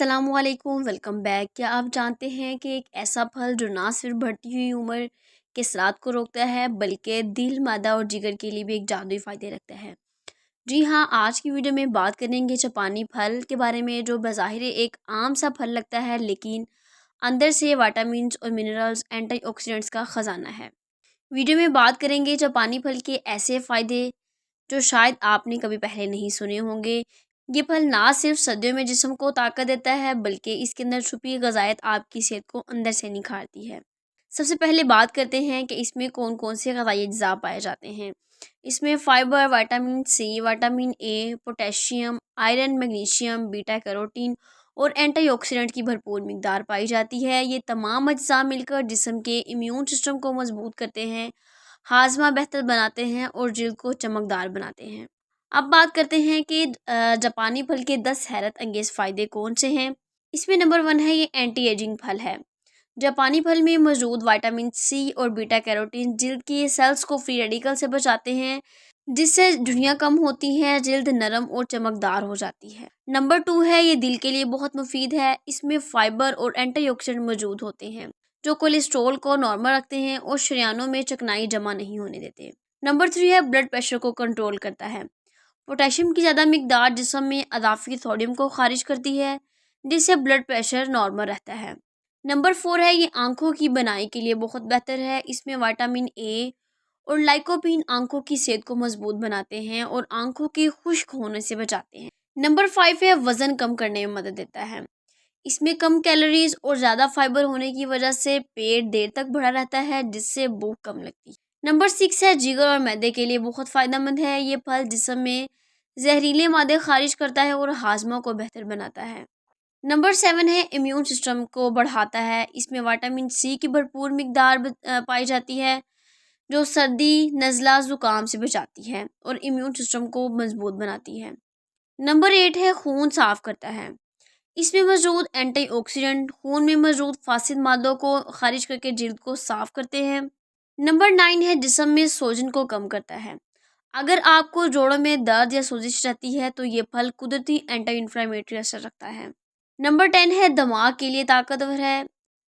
अस्सलामु अलैकुम, welcome back. क्या आप जानते हैं कि एक ऐसा फल जो ना सिर्फ बढ़ती हुई उम्र के असरात को रोकता है बल्कि दिल, मादा और जिगर के लिए भी एक जादुई फ़ायदे रखता है। जी हाँ, आज की वीडियो में बात करेंगे जापानी फल के बारे में, जो बज़ाहिर एक आम सा फल लगता है लेकिन अंदर से विटामिन्स और मिनरल्स, एंटीऑक्सीडेंट्स का ख़जाना है। वीडियो में बात करेंगे जापानी फल के ऐसे फ़ायदे जो शायद आपने कभी पहले नहीं सुने होंगे। ये फल ना सिर्फ सर्दियों में जिस्म को ताकत देता है बल्कि इसके अंदर छुपी ग़िज़ायत आपकी सेहत को अंदर से निखारती है। सबसे पहले बात करते हैं कि इसमें कौन कौन से ग़िज़ाई अज्जा पाए जाते हैं। इसमें fibre, vitamin C, vitamin A, potassium, iron, magnesium, beta carotene और एंटीऑक्सीडेंट की भरपूर मिकदार पाई जाती है। ये तमाम अज्जा मिलकर जिस्म के इम्यून सिस्टम को मजबूत करते हैं, हाजमा बेहतर बनाते हैं और जल्द को चमकदार बनाते हैं। अब बात करते हैं कि जापानी फल के 10 हैरत अंगेज़ फ़ायदे कौन से हैं। इसमें नंबर 1 है, ये एंटी एजिंग फल है। जापानी फल में मौजूद विटामिन सी और बीटा कैरोटीन जल्द की सेल्स को फ्री रेडिकल से बचाते हैं, जिससे झुर्रियाँ कम होती हैं, जल्द नरम और चमकदार हो जाती है। नंबर 2 है, ये दिल के लिए बहुत मुफीद है। इसमें फ़ाइबर और एंटीऑक्सीडेंट मौजूद होते हैं जो कोलेस्ट्रॉल को नॉर्मल रखते हैं और शरीयानों में चिकनाई जमा नहीं होने देते। नंबर 3 है, ब्लड प्रेशर को कंट्रोल करता है। पोटेशियम की ज़्यादा मिकदार जिस्म में अदाफ़ी सोडियम को खारिज करती है, जिससे ब्लड प्रेशर नॉर्मल रहता है। नंबर 4 है, ये आंखों की बनाई के लिए बहुत बेहतर है। इसमें विटामिन ए और लाइकोपीन आंखों की सेहत को मजबूत बनाते हैं और आंखों के खुश्क होने से बचाते हैं। नंबर 5 है, वज़न कम करने में मदद देता है। इसमें कम कैलोरीज और ज़्यादा फाइबर होने की वजह से पेट देर तक भरा रहता है, जिससे भूख कम लगती है। नंबर 6 है, जिगर और मैदे के लिए बहुत फ़ायदेमंद है। ये फल जिस्म में जहरीले मादे खारिज करता है और हाजमा को बेहतर बनाता है। नंबर 7 है, इम्यून सिस्टम को बढ़ाता है। इसमें विटामिन सी की भरपूर मिकदार पाई जाती है, जो सर्दी, नज़ला, ज़ुकाम से बचाती है और इम्यून सिस्टम को मजबूत बनाती है। नंबर 8 है, खून साफ़ करता है। इसमें मौजूद एंटीऑक्सीडेंट खून में मौजूद फासिद मादों को खारिज करके जल्द को साफ करते हैं। नंबर 9 है, जिस्म में सोजन को कम करता है। अगर आपको जोड़ों में दर्द या सोजिश रहती है तो ये फल कुदरती एंटी इन्फ्लेमेटरी असर रखता है। नंबर 10 है, दिमाग के लिए ताकतवर है।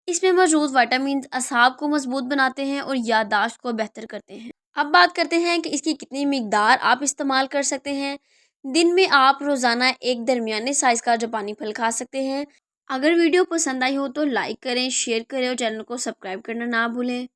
इसमें मौजूद विटामिन असाब को मजबूत बनाते हैं और याददाश्त को बेहतर करते हैं। अब बात करते हैं कि इसकी कितनी मिकदार आप इस्तेमाल कर सकते हैं। दिन में आप रोज़ाना एक दरमियाने साइज़ का जापानी फल खा सकते हैं। अगर वीडियो पसंद आई हो तो लाइक करें, शेयर करें और चैनल को सब्सक्राइब करना ना भूलें।